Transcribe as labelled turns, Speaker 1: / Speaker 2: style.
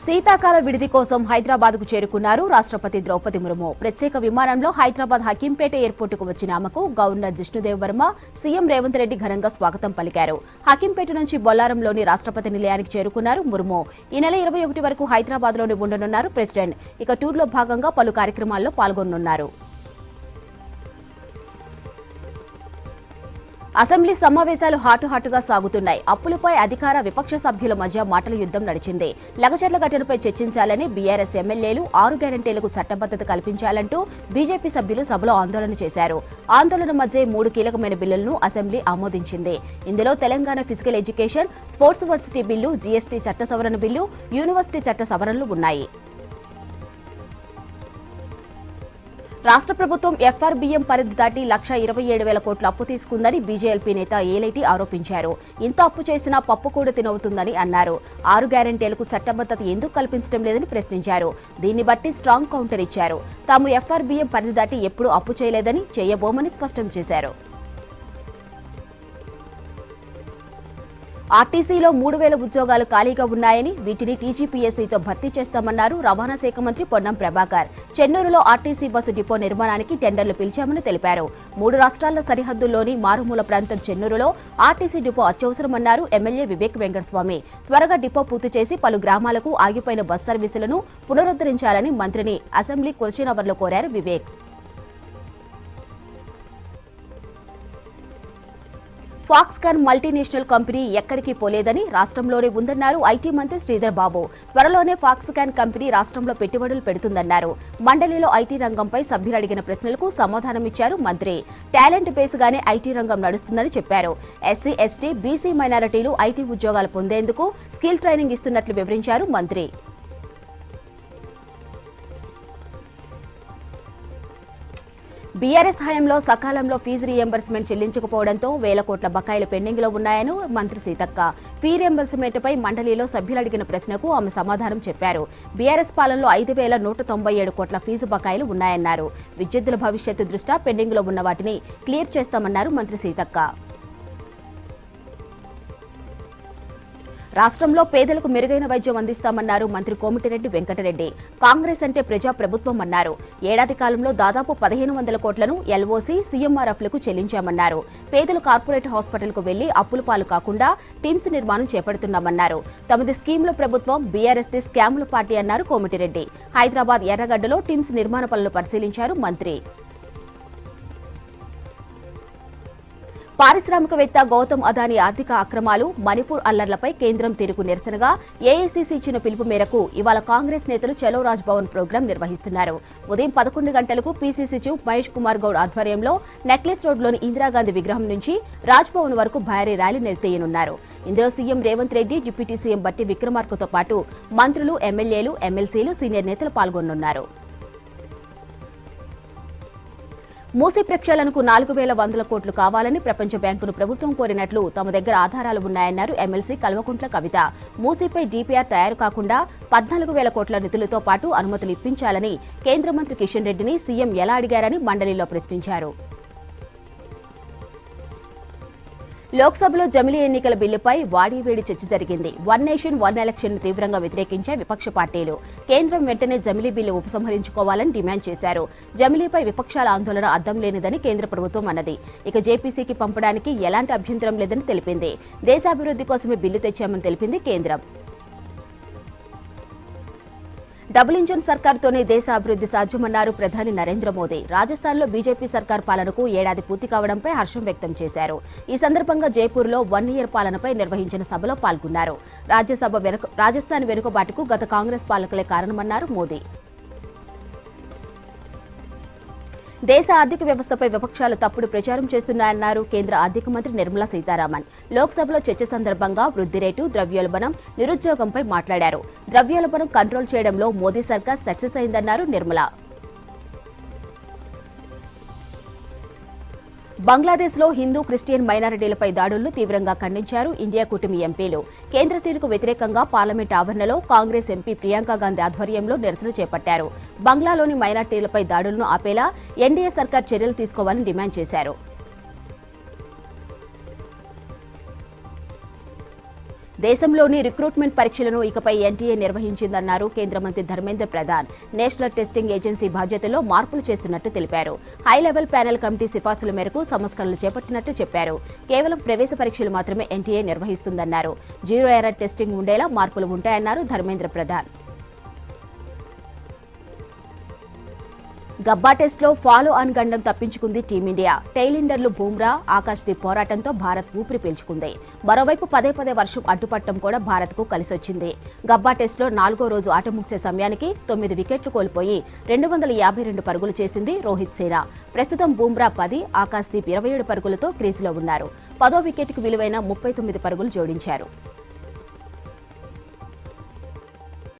Speaker 1: శీతాకాల విడిది కోసం హైదరాబాద్కు చేరుకున్నారు రాష్ట్రపతి ద్రౌపది ముర్ము. ప్రత్యేక విమానంలో హైదరాబాద్ హకీంపేట ఎయిర్పోర్టుకు వచ్చిన ఆమెకు గవర్నర్ జిష్ణుదేవ్ వర్మ, సీఎం రేవంత్ రెడ్డి ఘనంగా స్వాగతం పలికారు. హకీంపేట నుంచి బొల్లారంలోని రాష్ట్రపతి నిలయానికి చేరుకున్నారు ముర్ము. ఈ నెల 21 వరకు హైదరాబాద్లోనే ఉండనున్నారు ప్రెసిడెంట్. ఇక టూర్లో భాగంగా పలు కార్యక్రమాల్లో పాల్గొనున్నారు. అసెంబ్లీ సమావేశాలు హాటుగా సాగుతున్నాయి. అప్పులపై అధికార విపక్ష సభ్యుల మధ్య మాటల యుద్ధం నడిచింది. లగచర్ల ఘటనపై చర్చించాలని బీఆర్ఎస్ ఎమ్మెల్యేలు 6 గ్యారెంటీలకు చట్టబద్దత కల్పించాలంటూ బీజేపీ సభ్యులు సభలో ఆందోళన చేశారు. ఆందోళన మధ్య 3 కీలకమైన బిల్లులను అసెంబ్లీ ఆమోదించింది. ఇందులో Telangana physical education, sports varsity bill, GST చట్ట సవరణ బిల్లు, యూనివర్సిటీ చట్ట సవరణలు ఉన్నాయి. రాష్ట్ర ప్రభుత్వం ఎఫ్ఆర్బీఎం పరిధి దాటి 1,27,000 కోట్ల అప్పు తీసుకుందని బీజేఎల్పీ నేత ఏలైటి ఆరోపించారు. ఇంత అప్పు చేసినా పప్పు కూడా తినవుతుందని అన్నారు. 6 గ్యారెంటీలకు చట్టబద్దత ఎందుకు కల్పించడం లేదని ప్రశ్నించారు. దీన్ని బట్టి స్ట్రాంగ్ కౌంటర్ ఇచ్చారు. తాము ఎఫ్ఆర్బీఎం పరిధి దాటి ఎప్పుడూ అప్పు చేయలేదని, చేయబోమని స్పష్టం చేశారు. ఆర్టీసీలో 3,000 ఉద్యోగాలు ఖాళీగా ఉన్నాయని, వీటిని టీజీపీఎస్సీతో భర్తీ చేస్తామన్నారు రవాణా శాఖ మంత్రి పొన్నం ప్రభాకర్. చెన్నూరులో ఆర్టీసీ బస్సు డిపో నిర్మాణానికి టెండర్లు పిలిచామని తెలిపారు. 3 రాష్ట్రాల సరిహద్దుల్లోని మారుమూల ప్రాంతం చెన్నూరులో ఆర్టీసీ డిపో అత్యవసరమన్నారు ఎమ్మెల్యే వివేక్ వెంకటస్వామి. త్వరగా డిపో పూర్తి చేసి పలు గ్రామాలకు ఆగిపోయిన బస్ సర్వీసులను పునరుద్ధరించాలని మంత్రిని అసెంబ్లీ క్వశ్చన్ అవర్లో కోరారు వివేక్. ఫాక్స్కాన్ మల్టీనేషనల్ కంపెనీ ఎక్కడికి పోలేదని, రాష్ట్రంలోనే ఉందన్నారు ఐటీ మంత్రి శ్రీధర్ బాబు. త్వరలోనే ఫాక్స్కాన్ కంపెనీ రాష్ట్రంలో పెట్టుబడులు పెడుతుందన్నారు. మండలిలో ఐటీ రంగంపై సభ్యులు అడిగిన ప్రశ్నలకు సమాధానమిచ్చారు మంత్రి. టాలెంట్ బేస్గానే ఐటీ రంగం నడుస్తుందని చెప్పారు. ఎస్సీ, ఎస్టీ, బీసీ మైనారిటీలు ఐటీ ఉద్యోగాలు పొందేందుకు స్కిల్ ట్రైనింగ్ ఇస్తున్నట్లు వివరించారు మంత్రి. బీఆర్ఎస్ హయాంలో సకాలంలో ఫీజు రీఎంబర్స్మెంట్ చెల్లించకపోవడంతో 1,000 కోట్ల బకాయిలు పెండింగ్లో ఉన్నాయని మంత్రి సీతక్క. ఫీ రీఎంబర్స్మెంట్పై మండలిలో సభ్యులు అడిగిన ప్రశ్నకు ఆమె సమాధానం చెప్పారు. బీఆర్ఎస్ పాలనలో 5,197 కోట్ల ఫీజు బకాయిలు ఉన్నాయన్నారు. విద్యార్థుల భవిష్యత్తు దృష్ట్యా పెండింగ్లో ఉన్న వాటిని క్లియర్ చేస్తామన్నారు మంత్రి సీతక్క. రాష్ట్రంలో పేదలకు మెరుగైన వైద్యం అందిస్తామన్నారు మంత్రి కోమటిరెడ్డి వెంకటరెడ్డి. కాంగ్రెస్ అంటే ప్రజా ప్రభుత్వం అన్నారు. ఏడాది కాలంలో దాదాపు 1,500 కోట్లను ఎల్ఓసీ, సీఎంఆర్ఎఫ్లకు చెల్లించామన్నారు. పేదలు కార్పొరేట్ హాస్పిటల్కు వెళ్లి అప్పుల పాలు కాకుండా టిమ్స్ నిర్మాణం చేపడుతున్నామన్నారు. తమది స్కీమ్ల ప్రభుత్వం, బీఆర్ఎస్ది స్కాముల పార్టీ అన్నారు కోమటిరెడ్డి. హైదరాబాద్ ఎర్రగడ్డలో టిమ్స్ నిర్మాణ పనులు పరిశీలించారు మంత్రి. పారిశ్రామికవేత్త గౌతమ్ అదానీ ఆర్థిక అక్రమాలు, మణిపూర్ అల్లర్లపై కేంద్రం తీరుకు నిరసనగా ఏఐసీసీ ఇచ్చిన పిలుపు మేరకు ఇవాళ కాంగ్రెస్ నేతలు చలో రాజ్ భవన్ ప్రోగ్రాం నిర్వహిస్తున్నారు. ఉదయం 11 గంటలకు పీసీసీ చీఫ్ మహేష్ కుమార్ గౌడ్ ఆధ్వర్యంలో నెక్లెస్ రోడ్లోని ఇందిరాగాంధీ విగ్రహం నుంచి రాజ్ భవన్ వరకు భారీ ర్యాలీ నిర్వహించనున్నారు. ఇందులో CM Revanth Reddy, deputy CM బట్టి విక్రమార్కతో పాటు మంత్రులు, ఎమ్మెల్యేలు, ఎమ్మెల్సీలు, సీనియర్ నేతలు పాల్గొనున్నారు. మూసీ ప్రక్షాళనకు 4,100 కోట్లు కావాలని ప్రపంచ బ్యాంకును ప్రభుత్వం కోరినట్లు తమ దగ్గర ఆధారాలు ఉన్నాయన్నారు ఎమ్మెల్సీ కల్వకుంట్ల కవిత. మూసీపై డీపీఆర్ తయారు కాకుండా 14,000 కోట్ల నిధులతో పాటు అనుమతులు ఇప్పించాలని కేంద్ర మంత్రి కిషన్ రెడ్డిని సీఎం ఎలా అడిగారని మండలిలో ప్రశ్నించారు. లోక్సభలో జమిలీ ఎన్నికల బిల్లుపై వాడివేడి చర్చ జరిగింది. వన్ నేషన్ వన్ ఎలక్షన్ ను తీవ్రంగా వ్యతిరేకించే విపక్ష పార్టీలు కేంద్రం వెంటనే జమిలీ బిల్లు ఉపసంహరించుకోవాలని డిమాండ్ చేశారు. జమిలీపై విపక్షాల ఆందోళన అర్థం లేనిదని కేంద్ర ప్రభుత్వం అన్నది. ఇక జేపీసీకి పంపడానికి ఎలాంటి అభ్యంతరం లేదని తెలిపింది. దేశాభివృద్ధి కోసమే బిల్లు తెచ్చామని తెలిపింది కేంద్రం. డబుల్ ఇంజన్ సర్కారుతోనే దేశ అభివృద్ధి సాధ్యమన్నారు ప్రధాని నరేంద్ర మోదీ. రాజస్థాన్లో బీజేపీ సర్కార్ పాలనకు ఏడాది పూర్తి కావడంపై హర్షం వ్యక్తం చేశారు. ఈ సందర్భంగా జైపూర్లో 1 ఇయర్ పాలనపై నిర్వహించిన సభలో పాల్గొన్నారు. రాజస్థాన్ వెనుకబాటుకు గత కాంగ్రెస్ పాలకులే కారణమన్నారు మోదీ. దేశ ఆర్థిక వ్యవస్థపై విపక్షాలు తప్పుడు ప్రచారం చేస్తున్నాయన్నారు కేంద్ర ఆర్థిక మంత్రి నిర్మలా సీతారామన్. లోక్సభలో చర్చ సందర్భంగా వృద్ధి రేటు, ద్రవ్యోల్బణం, నిరుద్యోగంపై మాట్లాడారు. ద్రవ్యోల్బణం కంట్రోల్ చేయడంలో మోదీ సర్కార్ సక్సెస్ అయిందన్నారు నిర్మలా. బంగ్లాదేశ్లో హిందూ, క్రిస్టియన్ మైనారిటీలపై దాడులను తీవ్రంగా ఖండించారు ఇండియా కూటమి ఎంపీలు. కేంద్ర తీరుకు వ్యతిరేకంగా పార్లమెంట్ ఆవరణలో కాంగ్రెస్ ఎంపీ ప్రియాంక గాంధీ ఆధ్వర్యంలో నిరసన చేపట్టారు. బంగ్లాలోని మైనారిటీలపై దాడులను ఆపేలా ఎన్డీఏ సర్కార్ చర్యలు తీసుకోవాలని డిమాండ్ చేశారు. దేశంలోని రిక్రూట్మెంట్ పరీక్షలను ఇకపై ఎన్టీఏ నిర్వహించిందన్నారు కేంద్ర మంత్రి Dharmendra Pradhan. National Testing Agency బాధ్యతల్లో మార్పులు చేస్తున్నట్టు తెలిపారు. హై లెవెల్ ప్యానెల్ కమిటీ సిఫార్సుల మేరకు సంస్కరణలు చేపట్టినట్టు చెప్పారు. కేవలం ప్రవేశ పరీక్షలు మాత్రమే ఎన్టీఏ నిర్వహిస్తుందన్నారు. జీరో ఎర్రర్ టెస్టింగ్ ఉండేలా మార్పులు ఉంటాయన్నారు ధర్మేంద్ర ప్రధాన్. గబ్బా టెస్ట్లో ఫాలో ఆన్ గండం తప్పించుకుంది టీమిండియా. టెయిలిండర్లు బూమ్రా, ఆకాశ్దీప్ పోరాటంతో భారత్ ఊపిరి పీల్చుకుంది. మరోవైపు పదే వర్షం అడ్డుపట్టడం కూడా భారత్కు కలిసొచ్చింది. గబ్బా టెస్ట్లో 4వ రోజు ఆట ముగిసే సమయానికి 9 వికెట్లు కోల్పోయి 252 పరుగులు చేసింది రోహిత్ సేన. ప్రస్తుతం బూమ్రా 10, ఆకాశ్దీప్ 27 పరుగులతో క్రీజులో ఉన్నారు. 10వ వికెట్కు విలువైన 39 పరుగులు జోడించారు.